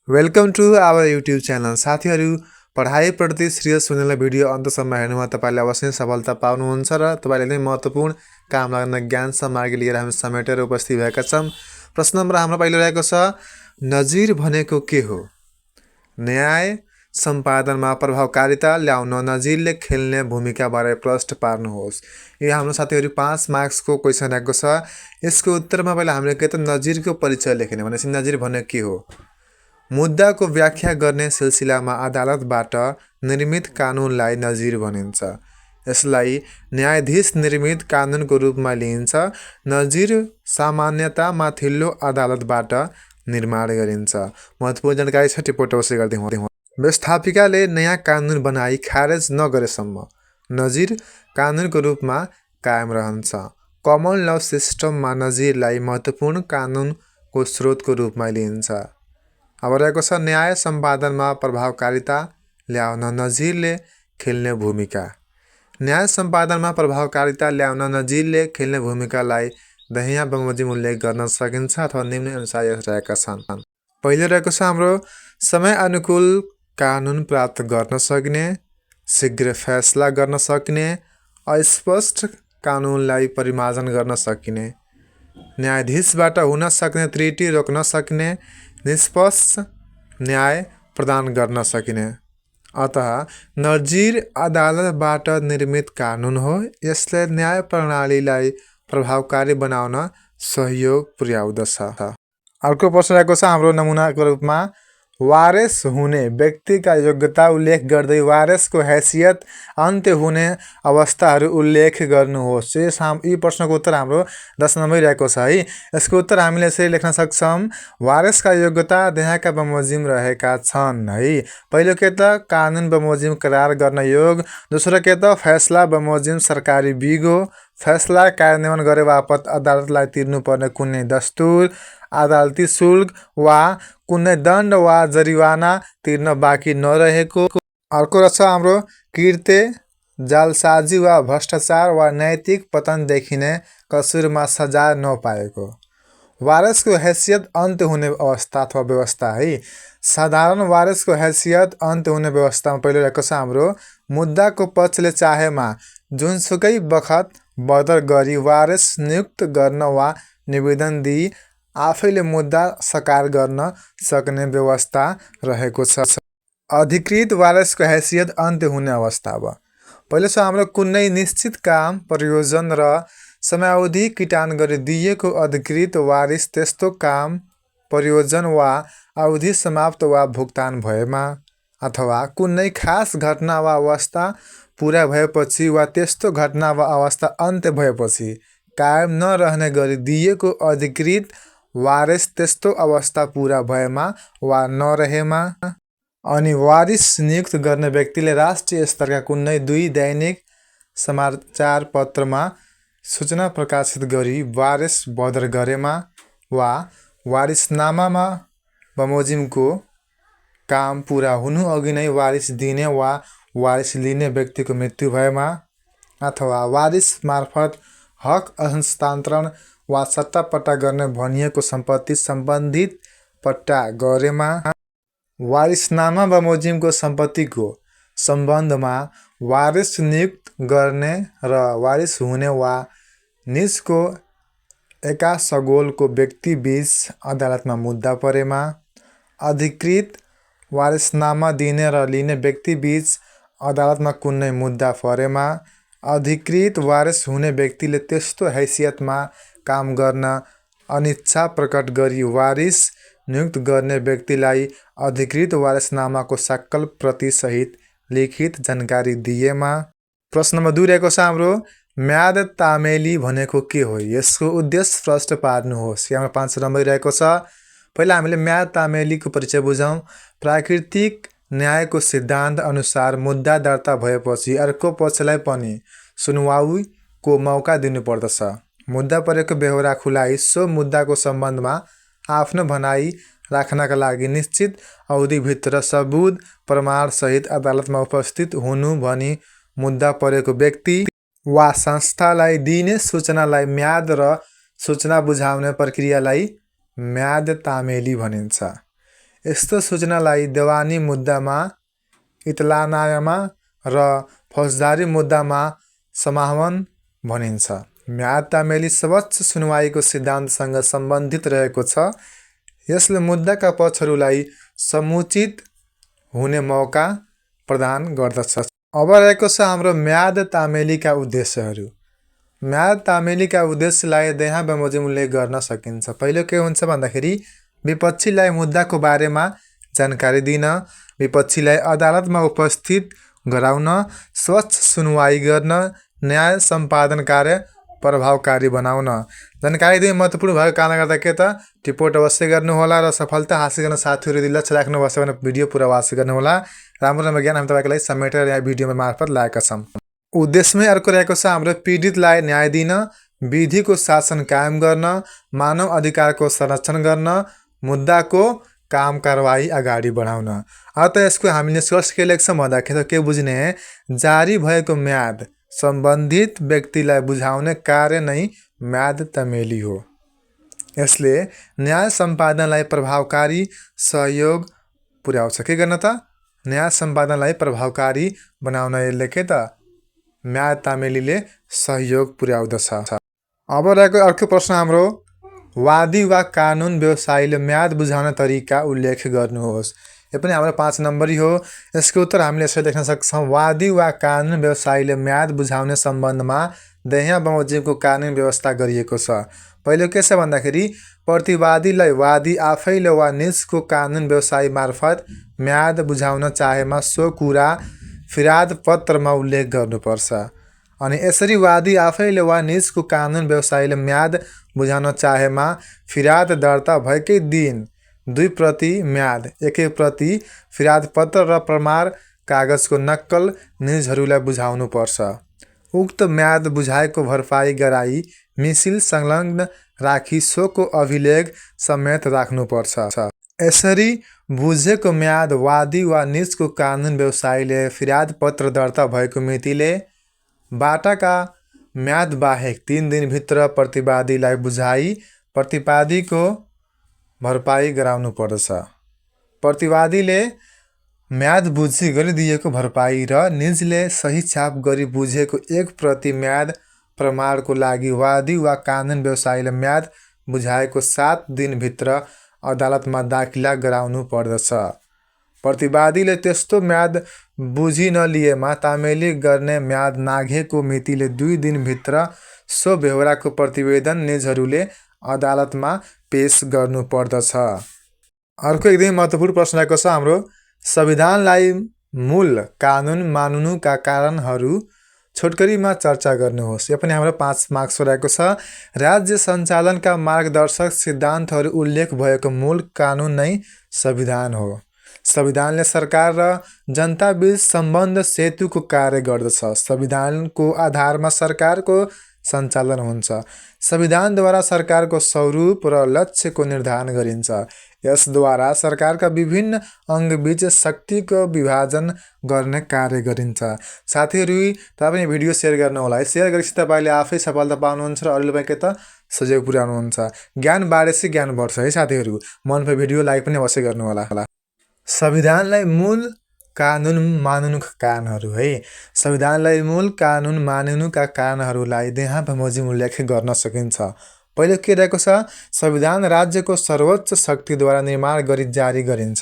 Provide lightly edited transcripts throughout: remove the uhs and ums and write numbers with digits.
Welcome to our YouTube channel. साथीहरू, पढाइप्रति serious हुनेलाई भिडियो अन्तसम्म हेर्नुमा तपाईँले अवश्य नै सफलता पाउनुहुन्छ र तपाईँले नै महत्त्वपूर्ण काम लाग्ने ज्ञान सामग्री लिएर हामी समेटेर उपस्थित भएका छौँ। प्रश्न नम्बर हाम्रो पहिलो रहेको छ, नजिर भनेको के हो? न्याय सम्पादनमा प्रभावकारिता ल्याउन नजिरले खेल्ने भूमिकाबारे प्रश्न पार्नुहोस्। यो हाम्रो साथीहरू 5 मार्क्सको क्वेसन रहेको छ। यसको उत्तरमा पहिला हामीले के त नजिरको परिचय लेख्ने भनेपछि नजिर भनेको के हो? मुद्दाको व्याख्या गर्ने सिलसिलामा अदालतबाट निर्मित कानुनलाई नजिर भनिन्छ। यसलाई न्यायाधीश निर्मित कानुनको रूपमा लिइन्छ। नजिर सामान्यतः माथिल्लो अदालतबाट निर्माण गरिन्छ। महत्त्वपूर्ण जानकारी छ, टिपोट अवश्य गरिदिउँ। व्यवस्थापिकाले नयाँ कानुन बनाई खारेज नगरेसम्म नजिर कानुनको रूपमा कायम रहन्छ। कमन ल सिस्टममा नजिरलाई महत्त्वपूर्ण कानुनको स्रोतको रूपमा लिइन्छ। अब रहेको छ, न्याय सम्पादनमा प्रभावकारिता ल्याउन नजिरले खेल्ने भूमिका। न्याय सम्पादनमा प्रभावकारिता ल्याउन नजिरले खेल्ने भूमिकालाई दाहिने बमोजिम उल्लेख गर्न सकिन्छ अथवा निम्न अनुसार रहेका छन्। पहिलो रहेको छ हाम्रो, समय अनुकूल कानुन प्राप्त गर्न सक्ने, शीघ्र फैसला गर्न सक्ने, अस्पष्ट कानुनलाई परिमार्जन गर्न सकिने, न्यायाधीशबाट हुन सक्ने त्रुटि रोक्न सक्ने, निष्पक्ष न्याय प्रदान गर्न सकिने। अतः नजिर अदालतबाट निर्मित कानुन हो। यसले न्याय प्रणालीलाई प्रभावकारी बनाउन सहयोग पुर्याउँदछ। अर्को प्रश्न रहेको छ हाम्रो नमुनाको रूपमा, वारेस हुने व्यक्तिका योग्यता उल्लेख गर्दै वारेसको हैसियत अन्त्य हुने अवस्थाहरू उल्लेख गर्नुहोस्। यी प्रश्नको उत्तर हाम्रो 10 नम्बर रहेको छ है। यसको उत्तर हामीले यसरी लेख्न सक्छौँ, वारेसका योग्यता देहाका बमोजिम रहेका छन् है। पहिलो के त कानुन बमोजिम करार गर्न योग, दोस्रो के त फैसला बमोजिम सरकारी बिगो, फैसला कार्यान्वयन गरे बापत अदालतलाई तिर्नुपर्ने कुनै दस्तुर, अदालती शुल्क वा कुनै दण्ड वा जरिवाना तिर्न बाँकी नरहेको। अर्को रहेछ हाम्रो, कृत्य जालसाजी वा भ्रष्टाचार वा नैतिक पतन देखिने कसुरमा सजाय नपाएको। वारेसको हैसियत अन्त्य हुने अवस्था अथवा व्यवस्था है। साधारण वारेसको हैसियत अन्त्य हुने व्यवस्थामा पहिलो रहेको छ हाम्रो, मुद्दाको पक्षले चाहेमा जुनसुकै बखत बदर गरी वारेस नियुक्त गर्न वा निवेदन दिई आफैले मुद्दा सकार गर्न सक्ने व्यवस्था रहेको छ। अधिकृत वारेसको हैसियत अन्त्य हुने अवस्था। अब पहिलो छ हाम्रो, कुनै निश्चित काम, प्रयोजन र समयावधि किटान गरी दिएको अधिकृत वारिस त्यस्तो काम, प्रयोजन वा अवधि समाप्त वा भुक्तान भएमा, अथवा कुनै खास घटना वा अवस्था पुरा भएपछि वा त्यस्तो घटना वा अवस्था अन्त्य भएपछि कायम नरहने गरी दिएको अधिकृत वारिस त्यस्तो अवस्था पुरा भएमा वा नरहेमा। अनि वारिस नियुक्त गर्ने व्यक्तिले राष्ट्रिय स्तरका कुनै 2 दैनिक समाचार पत्रमा सूचना प्रकाशित गरी वारिस बदर गरेमा वा वारिसनामामा बमोजिमको काम पुरा हुनु अघि नै वारिस दिने वा वारिस लिने व्यक्तिको मृत्यु भएमा, अथवा वारिस मार्फत हक हस्तान्तरण वा सट्टापट्टा गर्ने भनिएको सम्पत्ति सम्बन्धित पट्टा गरेमा, वारिसनामा बमोजिमको सम्पत्तिको सम्बन्धमा वारिस नियुक्त गर्ने र वारिस हुने वा निजको एकासगोलको व्यक्ति बीच अदालतमा मुद्दा परेमा, अधिकृत वारिसनामा दिने र लिने व्यक्ति बीच अदालतमा कुनै मुद्दा परेमा, अधिकृत वारिस हुने व्यक्तिले त्यस्तो हैसियतमा काम गर्न अनिच्छा प्रकट गरी वारिस नियुक्त गर्ने व्यक्तिलाई अधिकृत वारिसनामाको सक्कल प्रति सहित लिखित जानकारी दिएमा। प्रश्न नम्बर 2 रहेको छ हाम्रो, म्याद तामेली भनेको के हो? यसको उद्देश्य प्रश्न पार्नुहोस्। यहाँ 5 नम्बर रहेको छ। पहिला हामीले म्याद तामेलीको परिचय बुझौँ। प्राकृतिक न्यायको सिद्धान्त अनुसार मुद्दा दर्ता भएपछि अर्को पक्षलाई पनि सुनवाईको मौका दिनुपर्दछ। मुद्दा परेको बेहोरा खुलाइ सो मुद्दाको सम्बन्धमा आफ्नो भनाइ राख्नका लागि निश्चित अवधिभित्र सबुत प्रमाणसहित अदालतमा उपस्थित हुनु भनी मुद्दा परेको व्यक्ति वा संस्थालाई दिने सूचनालाई म्याद र सूचना बुझाउने प्रक्रियालाई म्याद तामेली भनिन्छ। यस्तो सूचनालाई देवानी मुद्दामा, इतलानामा र फौजदारी मुद्दामा समाहन भनिन्छ। म्याद तामेली सर्वोच्च सुनवाईको सिद्धान्तसँग सम्बन्धित रहेको छ। यसले मुद्दाका पक्षहरूलाई समुचित हुने मौका प्रदान गर्दछ। अब रहेको छ हाम्रो म्याद तामेलीका उद्देश्यहरू। म्याद तामेलीका उद्देश्यलाई यहाँ बमोजिम उल्लेख गर्न सकिन्छ। पहिलो के हुन्छ भन्दाखेरि विपक्षीलाई मुद्दाको बारेमा जानकारी दिन, विपक्षीलाई अदालतमा उपस्थित गराउन, स्वच्छ सुनवाई गर्न, न्याय सम्पादन कार्य प्रभावकारी बनाउन। जानकारी दिने महत्त्वपूर्ण भएको कारणले गर्दा के त टिपोट अवश्य गर्नुहोला र सफलता हासिल गर्न साथीहरू यदि लक्ष्य राख्नुभएको छ भने भिडियो पुरा वाच गर्नुहोला। राम्रो राम्रो ज्ञान हामी तपाईँको लागि समेटेर यहाँ भिडियो मार्फत ल्याएका छौँ। उद्देश्यमै अर्को रहेको छ हाम्रो पीडितलाई न्याय दिन, विधिको शासन कायम गर्न, मानव अधिकारको संरक्षण गर्न, मुद्दाको काम कारवाही अगाडि बढाउन। त यसको हामी निष्कर्ष के लेख्छौँ भन्दाखेरि के बुझ्ने, जारी भएको म्याद सम्बन्धित व्यक्तिलाई बुझाउने कार्य नै म्याद तामेली हो। यसले न्याय सम्पादनलाई प्रभावकारी सहयोग पुर्याउँछ। के गर्न त न्याय सम्पादनलाई प्रभावकारी बनाउन यसले के त म्याद तामेलीले सहयोग पुर्याउँदछ। अब रहेको अर्को प्रश्न हाम्रो, वादी वा कानुन व्यवसायीले म्याद बुझाउने तरिका उल्लेख गर्नुहोस्। यो पनि हाम्रो 5 नम्बरी हो। यसको उत्तर हामीले यसरी लेख्न सक्छौँ, वादी वा कानुन व्यवसायीले म्याद बुझाउने सम्बन्धमा यहाँ बमोजिमको कानुन व्यवस्था गरिएको छ। पहिलो के छ भन्दाखेरि प्रतिवादीलाई वादी आफैले वा निजको कानुन व्यवसायी मार्फत म्याद बुझाउन चाहेमा सो कुरा फिराद पत्रमा उल्लेख गर्नुपर्छ। अनि यसरी वादी आफैले वा निजको कानुन व्यवसायीले म्याद बुझाउन चाहेमा फिराद दर्ता भएकै दिन 2 प्रति म्याद, 1 प्रति फिराद पत्र र प्रमाण कागजको नक्कल निजहरूलाई बुझाउनुपर्छ। उक्त म्याद बुझाएको भरपाई गराई मिसिल संलग्न राखी सोको अभिलेख समेत राख्नुपर्छ। यसरी बुझेको म्याद वादी वा निजको कानुन व्यवसायीले फिराद पत्र दर्ता भएको मितिले बाटाका म्याद बाहेक 3 दिनभित्र प्रतिवादीलाई बुझाई प्रतिवादीको भरपाई गराउनु पर्दछ। प्रतिवादीले म्याद बुझी गरिदिएको भरपाई र निजले सही छाप गरी बुझेको 1 प्रति म्याद प्रमाणको लागि वादी वा कानुन व्यवसायीले म्याद बुझाएको 7 दिनभित्र अदालतमा दाखिला गराउनु पर्दछ। प्रतिवादीले त्यस्तो म्याद बुझी नलिएमा तामेली गर्ने म्याद नाघेको मितिले 2 दिनभित्र सो बेहोराको प्रतिवेदन निजहरूले अदालतमा पेश गर्नु पर्दछ। अर्को एकदमै महत्त्वपूर्ण प्रश्न रहेको छ हाम्रो, संविधानलाई मूल कानुन मान्नुका कारणहरू छोटकरीमा चर्चा गर्नुहोस्। यो पनि हाम्रो 5 मार्क्स रहेको छ। राज्य सञ्चालनका मार्गदर्शक सिद्धान्तहरू उल्लेख भएको मूल कानुन नै संविधान हो। संविधानले सरकार र जनताबीच सम्बन्ध सेतुको कार्य गर्दछ। संविधानको आधारमा सरकारको सञ्चालन हुन्छ। संविधानद्वारा सरकारको स्वरूप र लक्ष्यको निर्धारण गरिन्छ। यसद्वारा सरकारका विभिन्न अङ्गबीच शक्तिको विभाजन गर्ने कार्य गरिन्छ। साथीहरू तपाईँ भिडियो सेयर गर्नुहोला। सेयर गरेपछि तपाईँले आफै सफलता पाउनुहुन्छ र अरूलाई के त सहयोग पुर्याउनुहुन्छ। ज्ञान बाँडेपछि ज्ञान बढ्छ है साथीहरू। मन पे भिडियो लाइक पनि अवश्य गर्नुहोला। संविधानलाई मूल कानुन मान्नुका कारणहरू है। संविधानलाई मूल कानुन मान्नुका कारणहरूलाई यहाँ बमोजिम उल्लेख गर्न सकिन्छ। पहिलो के रहेको छ, संविधान राज्यको सर्वोच्च शक्तिद्वारा निर्माण गरी जारी गरिन्छ।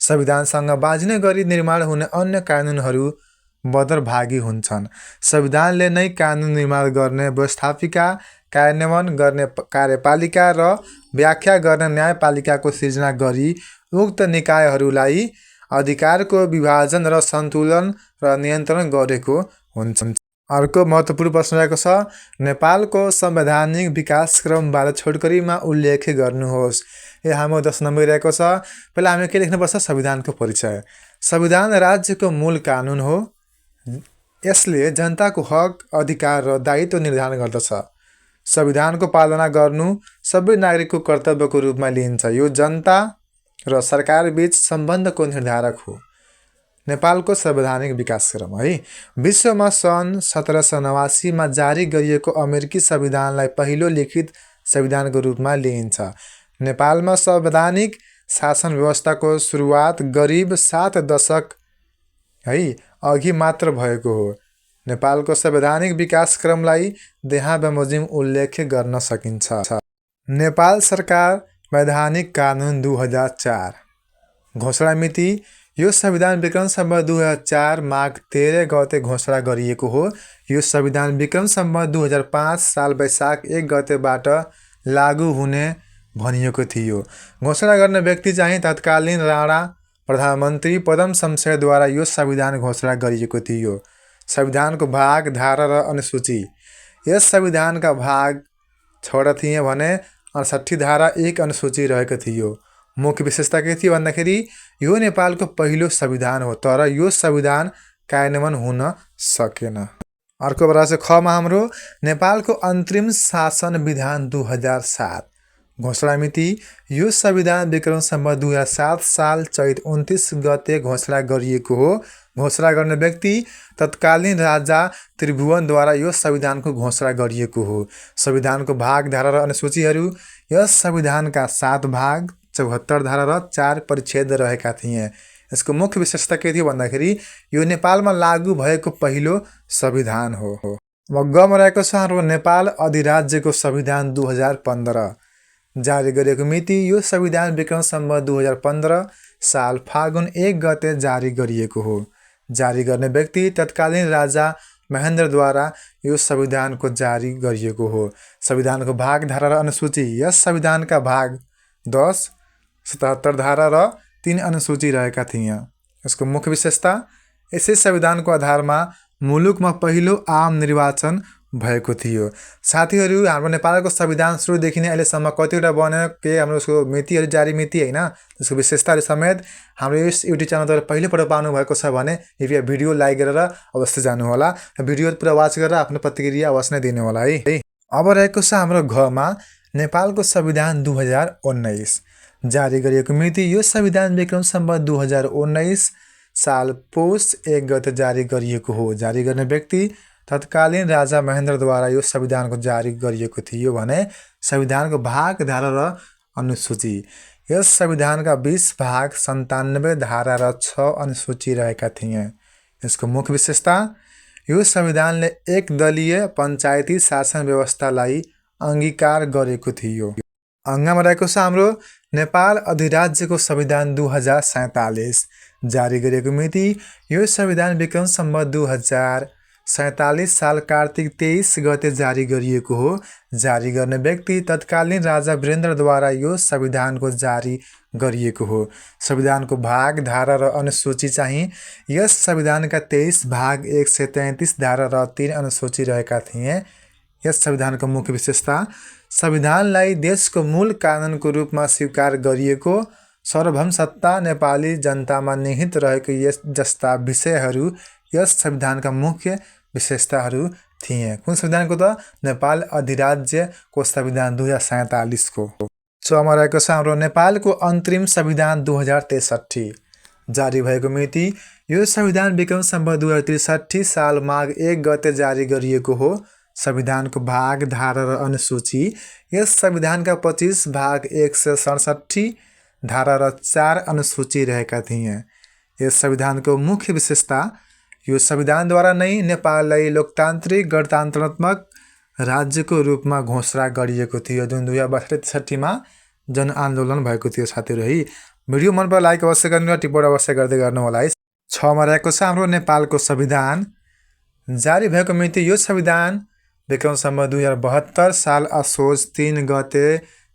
संविधानसँग बाँझ्ने गरी निर्माण हुने अन्य कानुनहरू बदरभागी हुन्छन्। संविधानले नै कानुन निर्माण गर्ने व्यवस्थापिका, कार्यान्वयन गर्ने कार्यपालिका र व्याख्या गर्ने न्यायपालिकाको सिर्जना गरी उक्त निकायहरूलाई अधिकारको विभाजन र सन्तुलन र नियन्त्रण गरेको हुन्छ। अर्को महत्त्वपूर्ण प्रश्न रहेको छ, नेपालको संवैधानिक विकासक्रमबारे छोटकरीमा उल्लेख गर्नुहोस्। यो हाम्रो 10 नम्बर रहेको छ। पहिला हामी के लेख्नुपर्छ, संविधानको परिचय। संविधान राज्यको मूल कानुन हो। यसले जनताको हक, अधिकार र दायित्व निर्धारण गर्दछ। संविधानको पालना गर्नु सबै नागरिकको कर्तव्यको रूपमा लिइन्छ। यो जनता र सरकार बीच सम्बन्धको निर्धारक हो। नेपालको संवैधानिक विकासक्रम है। विश्वमा सन् 1789 मा जारी गरिएको अमेरिकी संविधानलाई पहिलो लिखित संविधानको रूपमा लिइन्छ। नेपालमा संवैधानिक शासन व्यवस्थाको सुरुवात करिब 7 दशक है अघि मात्र भएको हो। नेपालको संवैधानिक विकासक्रमलाई यहाँ बमोजिम उल्लेख गर्न सकिन्छ। नेपाल सरकार वैधानिक कानुन 2004 घोषणा मिति यो संविधान विक्रम सम्वत 2004 माघ 13 गते घोषणा गरिएको हो। यो संविधान विक्रम सम्वत 2005 साल वैशाख 1 गतेबाट लागू हुने भनिएको थियो। घोषणा गर्ने व्यक्ति चाहिँ तत्कालीन राणा प्रधानमन्त्री पदम शमशेरद्वारा यो संविधान घोषणा गरिएको थियो। संविधानको भाग, धारा र अनुसूची। यस संविधानका भाग 6 थिए भने 68 धारा 1 अनुसूची रहेको थियो। मुख्य विशेषता के थियो भन्दाखेरि यो नेपालको पहिलो संविधान हो, तर यो संविधान कार्यान्वयन हुन सकेन। अर्को बरा छ खमा हाम्रो नेपालको अन्तरिम शासन विधान 2007 घोषणा मिति यो संविधान विक्रम सम्वत 2007 साल चैत 29 गते घोषणा गरिएको हो। घोषणा गर्ने व्यक्ति तत्कालीन राजा त्रिभुवनद्वारा यो संविधानको घोषणा गरिएको हो। संविधानको भाग, धारा र अनुसूचीहरू। यस संविधानका 7 भाग, 74 धारा र 4 परिच्छेद रहेका थिए। यसको मुख्य विशेषता के थियो भन्दाखेरि यो नेपालमा लागू भएको पहिलो संविधान हो। गमा रहेको छ हाम्रो नेपाल अधिराज्यको संविधान 2015 जारी गरिएको मिति यो संविधान विक्रम सम्वत 2015 साल फागुन 1 गते जारी गरिएको हो। जारी गर्ने व्यक्ति तत्कालीन राजा महेन्द्रद्वारा यो संविधानको जारी गरिएको हो। संविधानको भाग, धारा र अनुसूची। यस संविधानका भाग 10, 77 धारा र 3 अनुसूची रहेका थिए। यसको मुख्य विशेषता यसै संविधानको आधारमा मुलुकमा पहिलो आम निर्वाचन भएको थियो। साथीहरू, हाम्रो नेपालको संविधान सुरुदेखि नै अहिलेसम्म कतिवटा बन्यो के हाम्रो उसको मितिहरू जारी मिति होइन, त्यसको विशेषताहरू समेत हाम्रो यस युट्युब च्यानलद्वारा पहिलोपल्ट पाउनु भएको छ भने कृपया भिडियो लाइक गरेर अवश्य जानुहोला। भिडियो पुरा वाच गरेर आफ्नो प्रतिक्रिया अवश्य नै दिनुहोला है। अब रहेको छ हाम्रो घमा नेपालको संविधान 2019 जारी गरिएको मिति यो संविधान विक्रम सम्वत 2019 साल पौष 1 गते जारी गरिएको हो। जारी गर्ने व्यक्ति तत्कालीन राजा महेन्द्रद्वारा यो संविधानको जारी गरिएको थियो भने संविधानको भाग, धारा र अनुसूची। यस संविधानका 20 भाग, 97 धारा र 6 अनुसूची रहेका थिए। यसको मुख्य विशेषता यो संविधानले एक दलीय पञ्चायती शासन व्यवस्थालाई अंगीकार गरेको थियो। अंगमा रहेको छ हाम्रो नेपाल अधिराज्यको संविधान 2047 जारी गरिएको मिति यो संविधान विक्रम सम्वत 2047 साल कार्तिक 23 गते जारी गरिएको हो। जारी गर्ने व्यक्ति तत्कालीन राजा वीरेन्द्रद्वारा यो संविधानको जारी गरिएको हो। संविधानको भाग, धारा र अनुसूची चाहिँ यस संविधानका 23 भाग, 133 धारा र 3 अनुसूची रहेका थिए। यस संविधानको मुख्य विशेषता संविधानलाई देशको मूल कानुनको रूपमा स्वीकार गरिएको, सार्वभौम सत्ता नेपाली जनतामा निहित रहेको यस जस्ता विषयहरू यस संविधानका मुख्य विशेषताहरू थिए। कुन संविधानको त? नेपाल अधिराज्यको संविधान 2047 को। चमा रहेको छ हाम्रो नेपालको अन्तरिम संविधान 2063 जारी भएको मिति यो संविधान विक्रम सम्वत 2063 साल माघ 1 गते जारी गरिएको हो। संविधानको भाग, धारा र अनुसूची। यस संविधानका 25 भाग, 167 धारा र 4 अनुसूची रहेका थिए। यस संविधानको मुख्य विशेषता यो संविधानद्वारा नै नेपाललाई लोकतान्त्रिक गणतन्त्रात्मक राज्यको रूपमा घोषणा गरिएको थियो, जुन 2062-63 जनआन्दोलन भएको थियो। साथीहरू है, भिडियो मन पर्दा लाइक अवश्य गर्नु र टिप्पणी अवश्य गर्दै गर्नु होला है। 6 मा रहेको छ हाम्रो नेपालको संविधान जारी भएको मिति यो संविधान विक्रम सम्वत 2072 साल असोज 3 गते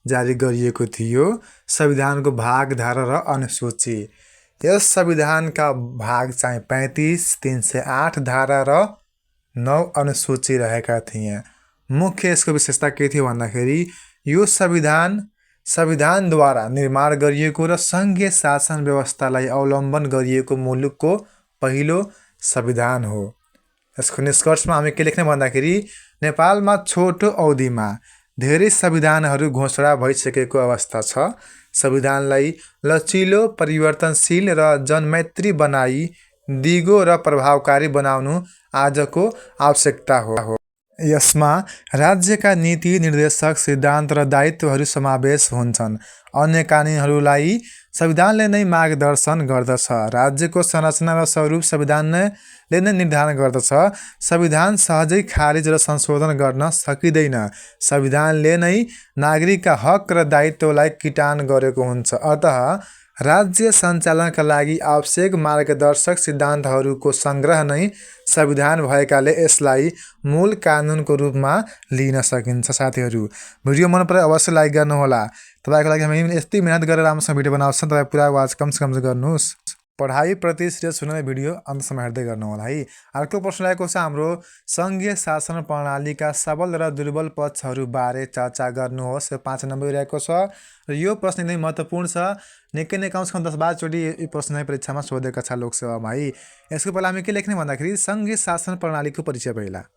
जारी गरिएको थियो। संविधानको भाग, धारा र अनुसूची। यस संविधानका भाग चाहिँ 35, 308 धारा र 9 अनुसूची रहेका थिए। मुख्य यसको विशेषता के थियो भन्दाखेरि यो संविधानद्वारा निर्माण गरिएको र सङ्घीय शासन व्यवस्थालाई अवलम्बन गरिएको मुलुकको पहिलो संविधान हो। यसको निष्कर्षमा हामी के लेख्ने भन्दाखेरि नेपालमा छोटो अवधिमा धेरै संविधानहरू घोषणा भइसकेको अवस्था छ। संविधानलाई लचिलो, परिवर्तनशील र जनमैत्री बनाई दिगो र प्रभावकारी बनाउनु आजको आवश्यकता हो। यसमा राज्यका नीति, निर्देशक, सिद्धान्त र दायित्वहरू समावेश हुन्छन्। अन्य कानुनहरूलाई संविधानले नै मार्गदर्शन गर्दछ। राज्यको संरचना र स्वरूप संविधानले नै निर्धारण गर्दछ। संविधान सहजै खारिज र संशोधन गर्न सकिँदैन। संविधानले नै नागरिकका हक र दायित्वलाई किटान गरेको हुन्छ। अतः राज्य सञ्चालनका लागि आवश्यक मार्गदर्शक सिद्धान्तहरूको सङ्ग्रह नै संविधान भएकाले यसलाई मूल कानुनको रूपमा लिन सकिन्छ। साथीहरू, भिडियो मन परे अवश्य लाइक गर्नुहोला। तपाईँको लागि हामी यति मेहनत गरेर राम्रोसँग भिडियो बनाउँछौँ, तपाईँ पुरा वाच कमसेकम गर्नुहोस्। पढाइप्रति सिरियस हुने भिडियो अन्तसम्म हेर्दै गर्नुहोला है। अर्को प्रश्न रहेको छ हाम्रो, सङ्घीय शासन प्रणालीका सबल र दुर्बल पक्षहरूबारे चर्चा गर्नुहोस्। 5 नम्बर रहेको छ र यो प्रश्न एकदमै महत्त्वपूर्ण छ। निकै नै कमसेकम 10-12 चोटि यो प्रश्न परीक्षामा सोधेका छ लोकसेवामा है। यसको पहिला हामी के लेख्ने भन्दाखेरि सङ्घीय शासन प्रणालीको परिचय पहिला।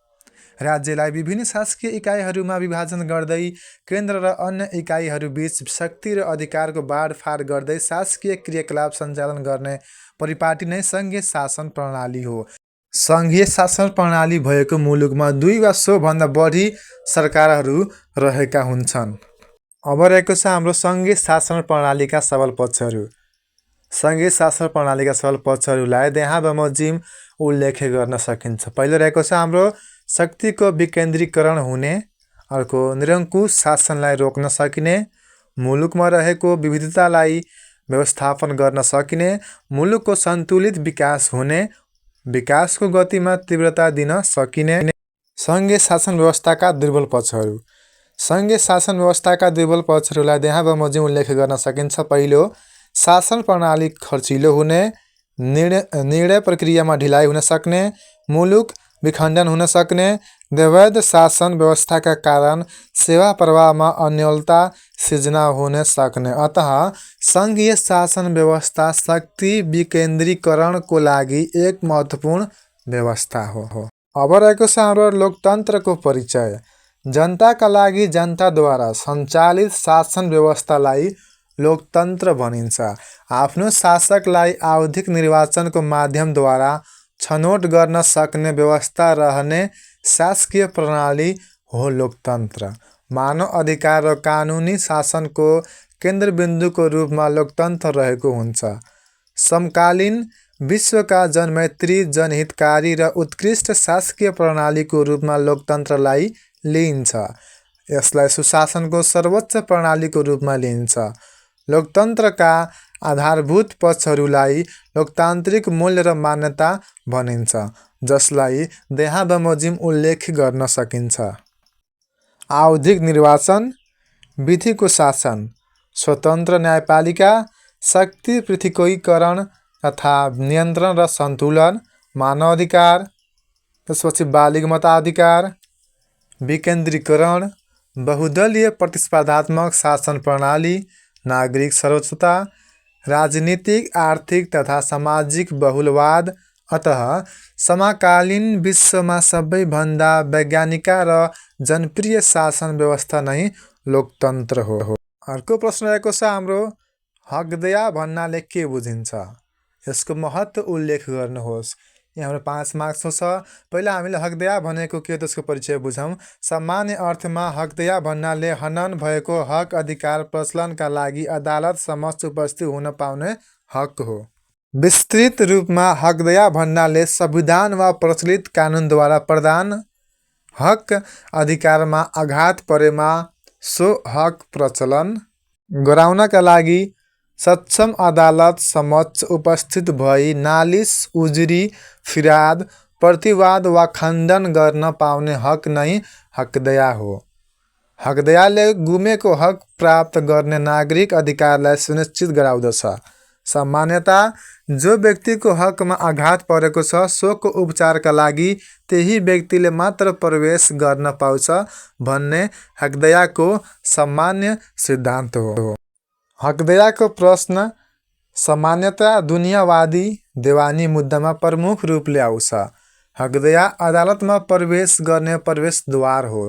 राज्यलाई विभिन्न शासकीय इकाइहरूमा विभाजन गर्दै केन्द्र र अन्य इकाइहरूबीच शक्ति र अधिकारको बाँडफाँड गर्दै शासकीय क्रियाकलाप सञ्चालन गर्ने परिपाटी नै सङ्घीय शासन प्रणाली हो। सङ्घीय शासन प्रणाली भएको मुलुकमा 2 वा सोभन्दा बढी सरकारहरू रहेका हुन्छन्। अब रहेको छ हाम्रो सङ्घीय शासन प्रणालीका सबल पक्षहरू। सङ्घीय शासन प्रणालीका सबल पक्षहरूलाई त्यहाँ बमोजिम उल्लेख गर्न सकिन्छ। पहिलो रहेको छ हाम्रो शक्तिको विकेन्द्रीकरण हुने, अर्को निरङ्कुश शासनलाई रोक्न सकिने, मुलुकमा रहेको विविधतालाई व्यवस्थापन गर्न सकिने, मुलुकको सन्तुलित विकास हुने, विकासको गतिमा तीव्रता दिन सकिने। सङ्घीय शासन व्यवस्थाका दुर्बल पक्षहरू। सङ्घीय शासन व्यवस्थाका दुर्बल पक्षहरूलाई त्यहाँ बमोजिम उल्लेख गर्न सकिन्छ। पहिलो, शासन प्रणाली खर्चिलो हुने, निर्णय प्रक्रियामा ढिलाइ हुन सक्ने, मुलुक विखण्डन हुन सक्ने, वैध शासन व्यवस्थाका कारण सेवा प्रवाहमा अन्योलता सिर्जना हुन सक्ने। अतः सङ्घीय शासन व्यवस्था शक्ति विकेन्द्रीकरणको लागि एक महत्त्वपूर्ण व्यवस्था हो। अब रहेको छ हाम्रो लोकतन्त्रको परिचय। जनताका लागि जनताद्वारा सञ्चालित शासन व्यवस्थालाई लोकतन्त्र भनिन्छ। आफ्नो शासकलाई आवधिक निर्वाचनको माध्यमद्वारा छनौट गर्न सक्ने व्यवस्था रहने शासकीय प्रणाली हो लोकतन्त्र। मानव अधिकार र कानुनी शासनको केन्द्रबिन्दुको रूपमा लोकतन्त्र रहेको हुन्छ। समकालीन विश्वका जनमैत्री, जनहितकारी र उत्कृष्ट शासकीय प्रणालीको रूपमा लोकतन्त्रलाई लिइन्छ। यसलाई सुशासनको सर्वोच्च प्रणालीको रूपमा लिइन्छ। लोकतन्त्रका आधारभूत पक्षहरूलाई लोकतान्त्रिक मूल्य र मान्यता भनिन्छ, जसलाई त्यहाँ बमोजिम उल्लेख गर्न सकिन्छ। आवधिक निर्वाचन, विधिको शासन, स्वतन्त्र न्यायपालिका, शक्ति पृथकीकरण तथा नियन्त्रण र सन्तुलन, मानवाधिकार, त्यसपछि बालिग मताधिकार, विकेन्द्रीकरण, बहुदलीय प्रतिस्पर्धात्मक शासन प्रणाली, नागरिक सर्वोच्चता, राजनीतिक, आर्थिक तथा सामाजिक बहुलवाद। अतः समकालीन विश्वमा सबैभन्दा वैज्ञानिक र जनप्रिय शासन व्यवस्था नै लोकतन्त्र हो। अर्को प्रश्न रहेको छ हाम्रो, हकदया भन्नाले के बुझिन्छ? यसको महत्त्व उल्लेख गर्नुहोस्। यहाँ हाम्रो 5 मार्क्स छ। पहिला हामीले हकदया भनेको के त्यसको परिचय बुझौँ। सामान्य अर्थमा हकदया भन्नाले हनन भएको हक अधिकार प्रचलनका लागि अदालत समक्ष उपस्थित हुन पाउने हक हो। विस्तृत रूपमा हकदया भन्नाले संविधान वा प्रचलित कानुनद्वारा प्रदान हक अधिकारमा आघात परेमा सो हक प्रचलन गराउनका लागि सक्षम अदालत समक्ष उपस्थित भई नालिस, उजुरी, फिराद, प्रतिवाद वा खण्डन गर्न पाउने हक नै हकदया हो। हकदयाले गुमेको हक प्राप्त गर्ने नागरिक अधिकारलाई सुनिश्चित गराउँदछ। सामान्यतः जो व्यक्तिको हकमा आघात परेको छ सोको उपचारका लागि त्यही व्यक्तिले मात्र प्रवेश गर्न पाउँछ भन्ने हकदयाको सामान्य सिद्धान्त हो। हकदयाको प्रश्न सामान्यतया दुनियावादी देवानी मुद्दामा प्रमुख रूपले आउँछ। हकदया अदालतमा प्रवेश गर्ने प्रवेशद्वार हो।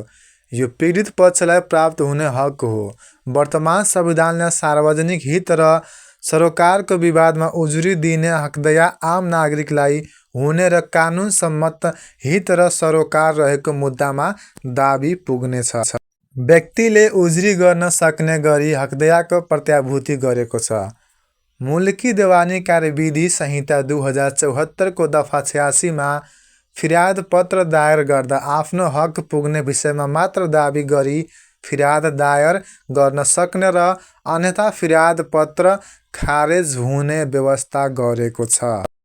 यो पीडित पक्षलाई प्राप्त हुने हक हो। वर्तमान संविधानले सार्वजनिक हित र सरोकारको विवादमा उजुरी दिने हकदया आम नागरिकलाई हुने र कानुन सम्मत हित र सरोकार रहेको मुद्दामा दाबी पुग्नेछ। व्यक्तिले उजुरी गर्न सक्ने गरी हकदयाको प्रत्याभूति गरेको छ। मुल्की देवानी कार्यविधि संहिता 2074 को दफा 86 मा फिर्याद पत्र दायर गर्दा आफ्नो हक पुग्ने विषयमा मात्र दाबी गरी फिर्याद दायर गर्न सक्ने र अन्यथा फिर्याद पत्र खारेज हुने व्यवस्था गरेको छ।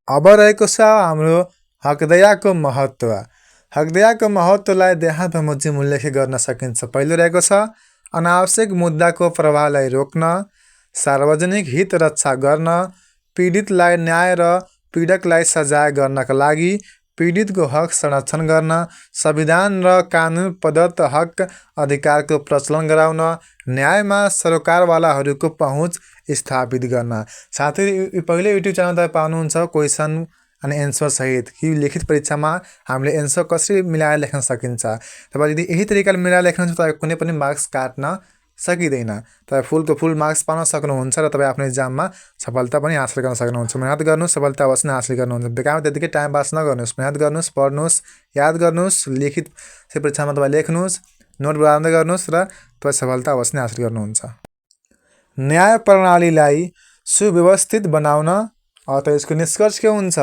अब रहेको छ हाम्रो हकदयाको महत्त्व। हकदयाको महत्त्वलाई देहात बमोजिम उल्लेख गर्न सकिन्छ। पहिलो रहेको छ अनावश्यक मुद्दाको प्रवाहलाई रोक्न, सार्वजनिक हित रक्षा गर्न, पीडितलाई न्याय र पीडकलाई सजाय गर्नका लागि पीडितको हक संरक्षण गर्न, संविधान र कानुन प्रदत्त हक अधिकारको प्रचलन गराउन, न्यायमा सरोकारवालाहरूको पहुँच स्थापित गर्न। साथै पहिलो युट्युब च्यानल तपाईँ पाउनुहुन्छ क्वेसन अनि एन्सर सहित कि लिखित परीक्षामा हामीले एन्सर कसरी मिलाएर लेख्न सकिन्छ। तपाईँ यदि यही तरिकाले मिलाएर लेख्नुहुन्छ तपाईँ कुनै पनि मार्क्स काट्न सकिँदैन। तपाईँ फुलको फुल मार्क्स पाउन सक्नुहुन्छ र तपाईँ आफ्नो इक्जाममा सफलता पनि हासिल गर्न सक्नुहुन्छ। मेहनत गर्नुहोस्, सफलता अवश्य हासिल गर्नुहुन्छ। बेकारमा त्यतिकै टाइम पास नगर्नुहोस्, मेहनत गर्नुहोस्, पढ्नुहोस्, याद गर्नुहोस्, लिखित परीक्षामा तपाईँ लेख्नुहोस्, नोट बनाउँदै गर्नुहोस् र तपाईँ सफलता अवश्य हासिल गर्नुहुन्छ। न्याय प्रणालीलाई सुव्यवस्थित बनाउन अथवा यसको निष्कर्ष के हुन्छ?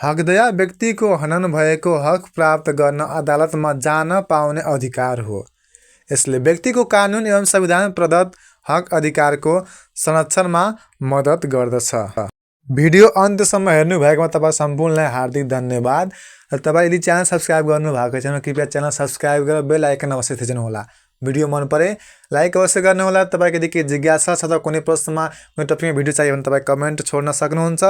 हकदया व्यक्तिको हनन भएको हक प्राप्त गर्न अदालतमा जान पाउने अधिकार हो। यसले व्यक्तिको कानुन एवं संविधान प्रदत्त हक अधिकारको संरक्षणमा मद्दत गर्दछ। भिडियो अन्त्यसम्म हेर्नुभएकोमा तपाईँ सम्पूर्णलाई हार्दिक धन्यवाद। र तपाईँ यदि च्यानल सब्सक्राइब गर्नुभएको छैन कृपया च्यानल सब्सक्राइब गरेर बेल आइकन अवश्य थिच्नुहोला। भिडियो मन परे लाइक अवश्य गर्नुहोला। तपाईँको यदि केही जिज्ञासा छ अथवा कुनै प्रश्नमा कुनै टपिकमा भिडियो चाहियो भने तपाईँ कमेन्ट छोड्न सक्नुहुन्छ।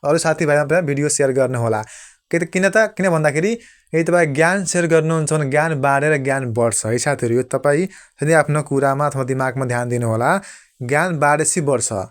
अरू साथीभाइमा पनि भिडियो सेयर गर्नुहोला। किन भन्दाखेरि यदि तपाईँ ज्ञान सेयर गर्नुहुन्छ भने ज्ञान बाँडेर ज्ञान बढ्छ है साथीहरू। यो तपाईँ यदि आफ्नो कुरामा अथवा दिमागमा ध्यान दिनुहोला, ज्ञान बाँडेपछि बढ्छ।